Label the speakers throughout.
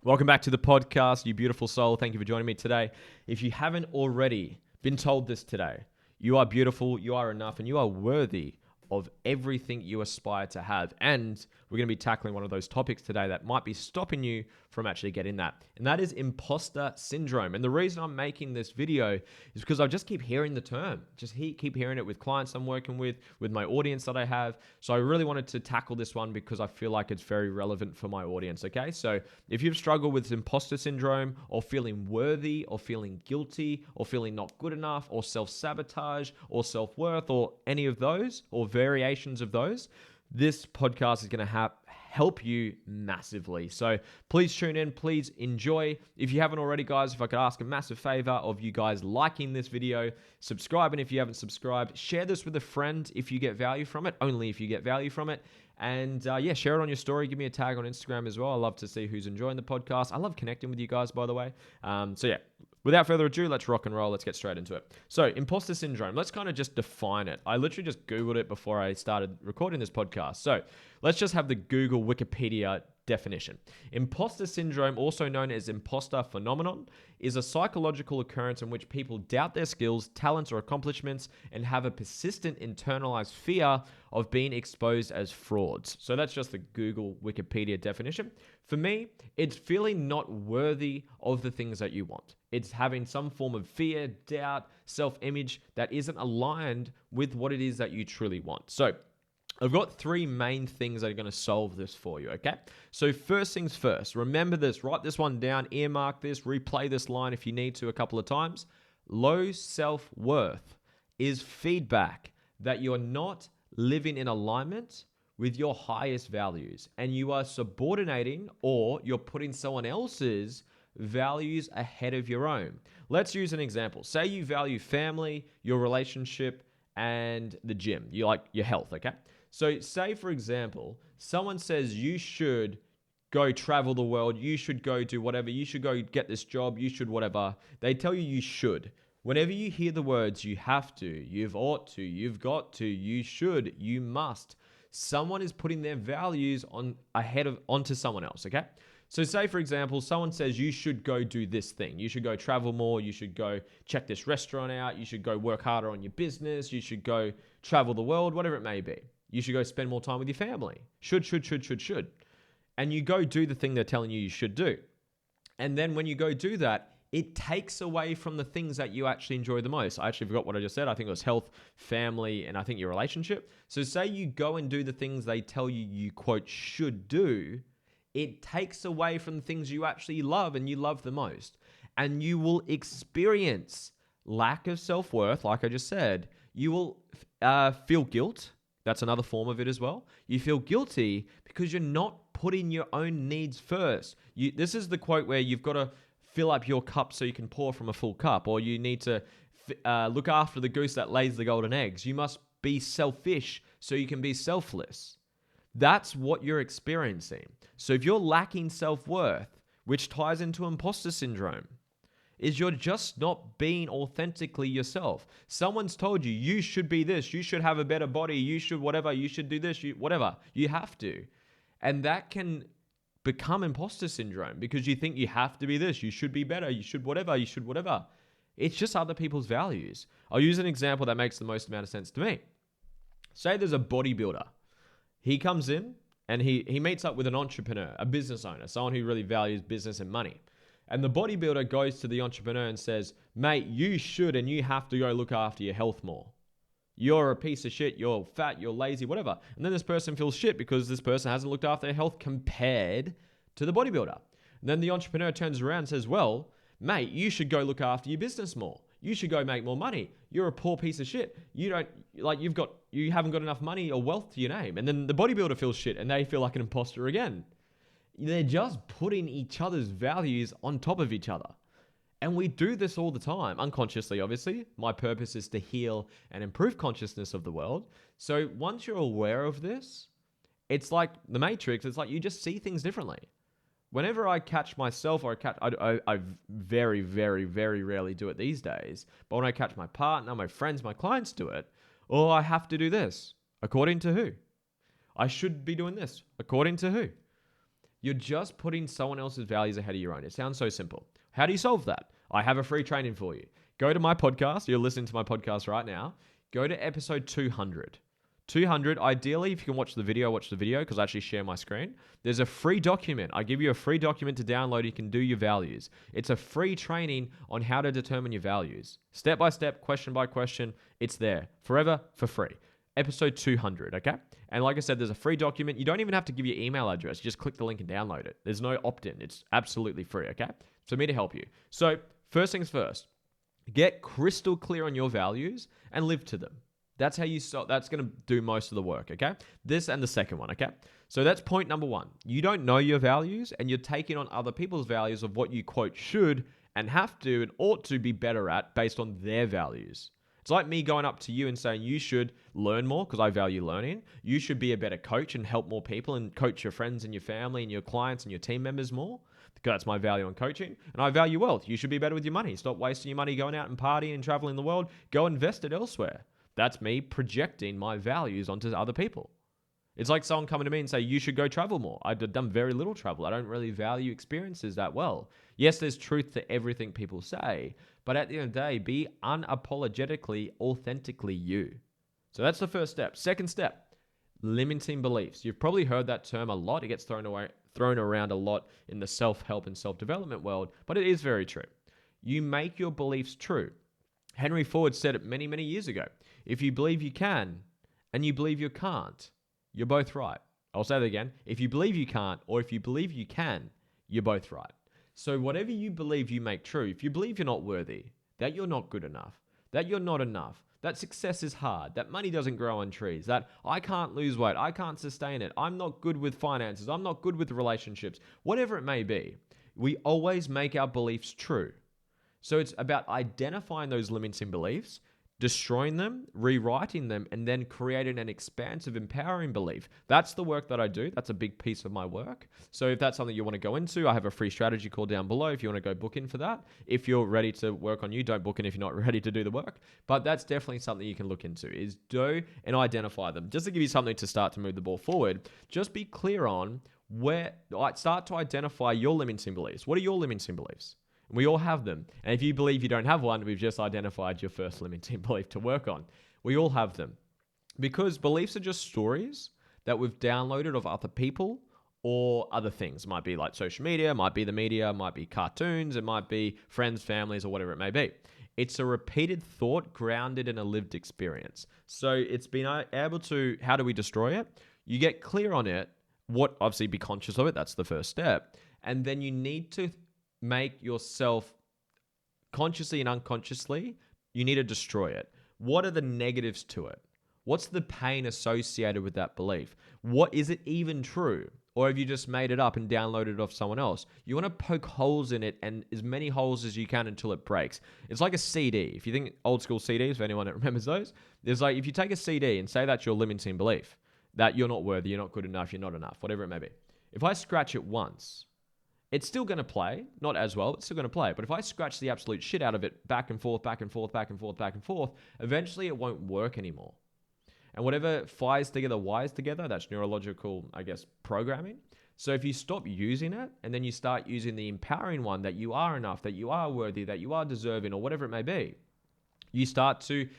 Speaker 1: Welcome back to the podcast, you beautiful soul. Thank you for joining me today. If you haven't already been told this today, you are beautiful, you are enough, and you are worthy of everything you aspire to have. And we're going to be tackling one of those topics today that might be stopping you from actually getting that. And that is imposter syndrome. And the reason I'm making this video is because I just keep hearing the term. Keep hearing it with clients I'm working with my audience that I have. So I really wanted to tackle this one because I feel like it's very relevant for my audience, okay? So if you've struggled with imposter syndrome or feeling worthy or feeling guilty or feeling not good enough or self-sabotage or self-worth or any of those or variations of those, this podcast is going to help you massively. So please tune in, please enjoy. If you haven't already, guys, if I could ask a massive favor of you guys liking this video, subscribing if you haven't subscribed, share this with a friend if you get value from it, only if you get value from it. And share it on your story. Give me a tag on Instagram as well. I love to see who's enjoying the podcast. I love connecting with you guys, by the way. Without further ado, let's rock and roll. Let's get straight into it. So, imposter syndrome, let's kind of just define it. I literally just Googled it before I started recording this podcast. So, let's just have the Google Wikipedia definition. Imposter syndrome, also known as imposter phenomenon, is a psychological occurrence in which people doubt their skills, talents, or accomplishments and have a persistent internalized fear of being exposed as frauds. So that's just the Google Wikipedia definition. For me, it's feeling not worthy of the things that you want. It's having some form of fear, doubt, self-image that isn't aligned with what it is that you truly want. So I've got three main things that are going to solve this for you, okay? So first things first, remember this, write this one down, earmark this, replay this line if you need to a couple of times. Low self-worth is feedback that you're not living in alignment with your highest values and you are subordinating or you're putting someone else's values ahead of your own. Let's use an example. Say you value family, your relationship, and the gym. You like your health, okay? So say, for example, someone says you should go travel the world, you should go do whatever, you should go get this job, you should whatever. They tell you you should. Whenever you hear the words you have to, you've ought to, you've got to, you should, you must, someone is putting their values onto someone else, okay? So say, for example, someone says you should go do this thing. You should go travel more. You should go check this restaurant out. You should go work harder on your business. You should go travel the world, whatever it may be. You should go spend more time with your family. Should. And you go do the thing they're telling you should do. And then when you go do that, it takes away from the things that you actually enjoy the most. I actually forgot what I just said. I think it was health, family, and I think your relationship. So say you go and do the things they tell you, quote, should do. It takes away from the things you actually love and you love the most. And you will experience lack of self-worth, like I just said. You will feel guilt. That's another form of it as well. You feel guilty because you're not putting your own needs first. This is the quote where you've got to fill up your cup so you can pour from a full cup, or you need to look after the goose that lays the golden eggs. You must be selfish so you can be selfless. That's what you're experiencing. So if you're lacking self-worth, which ties into imposter syndrome, is you're just not being authentically yourself. Someone's told you, you should be this, you should have a better body, you should whatever, you should do this, whatever. You have to. And that can become imposter syndrome because you think you have to be this, you should be better, you should whatever. It's just other people's values. I'll use an example that makes the most amount of sense to me. Say there's a bodybuilder. He comes in and he meets up with an entrepreneur, a business owner, someone who really values business and money. And the bodybuilder goes to the entrepreneur and says, mate, you should and you have to go look after your health more. You're a piece of shit, you're fat, you're lazy, whatever. And then this person feels shit because this person hasn't looked after their health compared to the bodybuilder. And then the entrepreneur turns around and says, well, mate, you should go look after your business more. You should go make more money. You're a poor piece of shit. You haven't got enough money or wealth to your name. And then the bodybuilder feels shit and they feel like an imposter again. They're just putting each other's values on top of each other. And we do this all the time, unconsciously, obviously. My purpose is to heal and improve consciousness of the world. So once you're aware of this, it's like the Matrix. It's like you just see things differently. Whenever I catch myself, I very, very, very rarely do it these days. But when I catch my partner, my friends, my clients do it, oh, I have to do this. According to who? I should be doing this. According to who? You're just putting someone else's values ahead of your own. It sounds so simple. How do you solve that? I have a free training for you. Go to my podcast. You're listening to my podcast right now. Go to episode 200. 200, ideally, if you can watch the video because I actually share my screen. There's a free document. I give you a free document to download. You can do your values. It's a free training on how to determine your values. Step by step, question by question. It's there forever for free. Episode 200, okay? And like I said, there's a free document. You don't even have to give your email address. You just click the link and download it. There's no opt-in. It's absolutely free, okay? So me to help you. So first things first, get crystal clear on your values and live to them. That's how you that's going to do most of the work, okay? This and the second one, okay? So that's point number one. You don't know your values and you're taking on other people's values of what you, quote, should and have to and ought to be better at based on their values. It's like me going up to you and saying you should learn more because I value learning. You should be a better coach and help more people and coach your friends and your family and your clients and your team members more because that's my value on coaching. And I value wealth. You should be better with your money. Stop wasting your money going out and partying and traveling the world. Go invest it elsewhere. That's me projecting my values onto other people. It's like someone coming to me and say, you should go travel more. I've done very little travel. I don't really value experiences that well. Yes, there's truth to everything people say, but at the end of the day, be unapologetically, authentically you. So that's the first step. Second step, limiting beliefs. You've probably heard that term a lot. It gets thrown around a lot in the self-help and self-development world, but it is very true. You make your beliefs true. Henry Ford said it many, many years ago. If you believe you can and you believe you can't, you're both right. I'll say that again. If you believe you can't or if you believe you can, you're both right. So whatever you believe you make true, if you believe you're not worthy, that you're not good enough, that you're not enough, that success is hard, that money doesn't grow on trees, that I can't lose weight, I can't sustain it, I'm not good with finances, I'm not good with relationships, whatever it may be, we always make our beliefs true. So it's about identifying those limiting beliefs, destroying them, rewriting them, and then creating an expansive, empowering belief. That's the work that I do. That's a big piece of my work. So if that's something you want to go into, I have a free strategy call down below if you want to go book in for that. If you're ready to work on you, don't book in if you're not ready to do the work. But that's definitely something you can look into, is do and identify them. Just to give you something to start to move the ball forward, just be clear on start to identify your limiting beliefs. What are your limiting beliefs? We all have them. And if you believe you don't have one, we've just identified your first limiting belief to work on. We all have them. Because beliefs are just stories that we've downloaded of other people or other things. It might be like social media, might be the media, might be cartoons, it might be friends, families, or whatever it may be. It's a repeated thought grounded in a lived experience. So it's been able to, how do we destroy it? You get clear on it, obviously be conscious of it, that's the first step. And then you need to make yourself consciously and unconsciously, you need to destroy it. What are the negatives to it? What's the pain associated with that belief? What is it even true? Or have you just made it up and downloaded it off someone else? You want to poke holes in it and as many holes as you can until it breaks. It's like a CD. If you think old school CDs, for anyone that remembers those, there's like, if you take a CD and say that's your limiting belief, that you're not worthy, you're not good enough, you're not enough, whatever it may be. If I scratch it once, it's still going to play, not as well, it's still going to play. But if I scratch the absolute shit out of it back and forth, back and forth, back and forth, back and forth, eventually it won't work anymore. And whatever fires together, wires together, that's neurological, programming. So if you stop using it and then you start using the empowering one that you are enough, that you are worthy, that you are deserving, or whatever it may be, you start to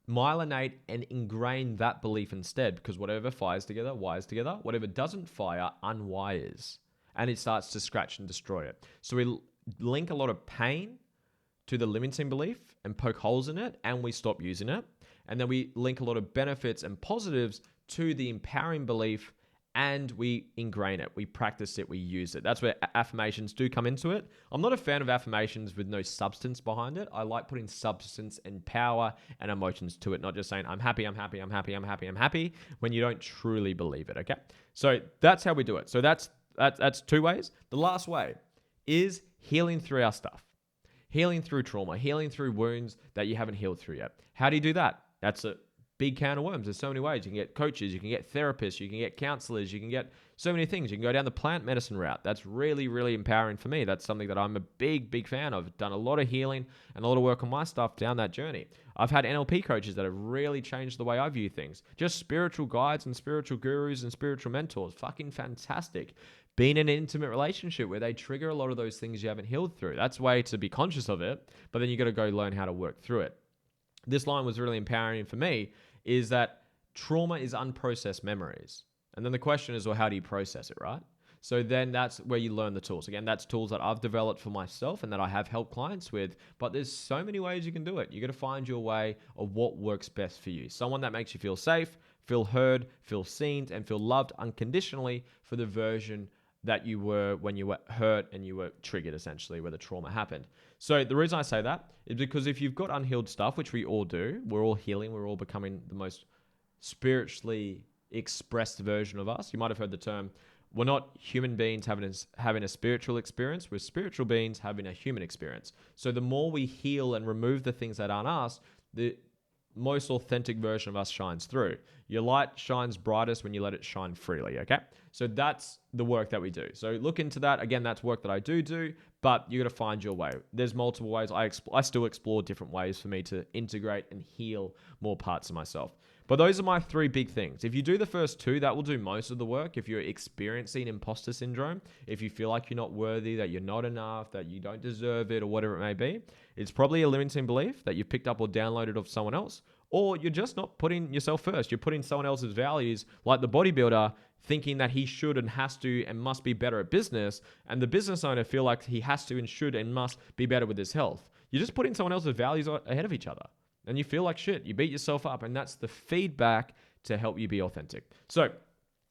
Speaker 1: myelinate and ingrain that belief instead, because whatever fires together, wires together. Whatever doesn't fire, unwires. And it starts to scratch and destroy it. So we link a lot of pain to the limiting belief and poke holes in it, and we stop using it. And then we link a lot of benefits and positives to the empowering belief, and we ingrain it. We practice it. We use it. That's where affirmations do come into it. I'm not a fan of affirmations with no substance behind it. I like putting substance and power and emotions to it, not just saying, I'm happy, I'm happy, I'm happy, I'm happy, I'm happy, when you don't truly believe it, okay? So that's how we do it. So that's two ways. The last way is healing through our stuff. Healing through trauma, healing through wounds that you haven't healed through yet. How do you do that? That's a big can of worms. There's so many ways. You can get coaches, you can get therapists, you can get counselors, you can get so many things. You can go down the plant medicine route. That's really, really empowering for me. That's something that I'm a big, big fan of. I've done a lot of healing and a lot of work on my stuff down that journey. I've had NLP coaches that have really changed the way I view things. Just spiritual guides and spiritual gurus and spiritual mentors. Fucking fantastic. being in an intimate relationship where they trigger a lot of those things you haven't healed through. That's a way to be conscious of it, but then you got to go learn how to work through it. This line was really empowering for me, is that trauma is unprocessed memories. And then the question is, well, how do you process it, right? So then that's where you learn the tools. Again, that's tools that I've developed for myself and that I have helped clients with, but there's so many ways you can do it. You got to find your way of what works best for you. Someone that makes you feel safe, feel heard, feel seen, and feel loved unconditionally for the version that you were when you were hurt and you were triggered, essentially, where the trauma happened. So the reason I say that is because if you've got unhealed stuff, which we all do, we're all healing, we're all becoming the most spiritually expressed version of us. You might have heard the term, we're not human beings having a spiritual experience. We're spiritual beings having a human experience. So the more we heal and remove the things that aren't us, the most authentic version of us shines through. Your light shines brightest when you let it shine freely, okay? So that's the work that we do. So look into that. Again, that's work that I do, but you got to find your way. There's multiple ways. I still explore different ways for me to integrate and heal more parts of myself. But those are my 3 big things. If you do the first 2, that will do most of the work. If you're experiencing imposter syndrome, if you feel like you're not worthy, that you're not enough, that you don't deserve it, or whatever it may be, it's probably a limiting belief that you've picked up or downloaded of someone else, or you're just not putting yourself first. You're putting someone else's values, like the bodybuilder, thinking that he should and has to and must be better at business, and the business owner feel like he has to and should and must be better with his health. You're just putting someone else's values ahead of each other. And you feel like shit. You beat yourself up. And that's the feedback to help you be authentic. So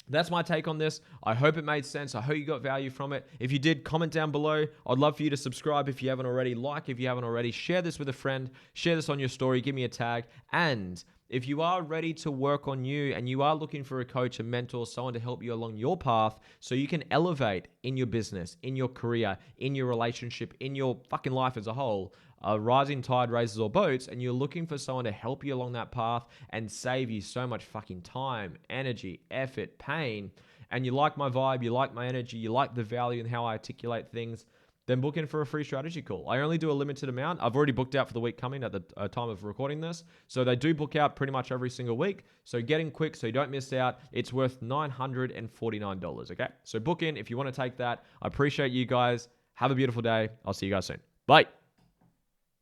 Speaker 1: that's my take on this. I hope it made sense. I hope you got value from it. If you did, comment down below. I'd love for you to subscribe if you haven't already. Like if you haven't already. Share this with a friend. Share this on your story. Give me a tag. And if you are ready to work on you and you are looking for a coach, a mentor, someone to help you along your path so you can elevate in your business, in your career, in your relationship, in your fucking life as a whole, a rising tide raises all boats, and you're looking for someone to help you along that path and save you so much fucking time, energy, effort, pain, and you like my vibe, you like my energy, you like the value and how I articulate things, then book in for a free strategy call. I only do a limited amount. I've already booked out for the week coming at the time of recording this. So they do book out pretty much every single week. So get in quick so you don't miss out. It's worth $949, okay? So book in if you want to take that. I appreciate you guys. Have a beautiful day. I'll see you guys soon. Bye.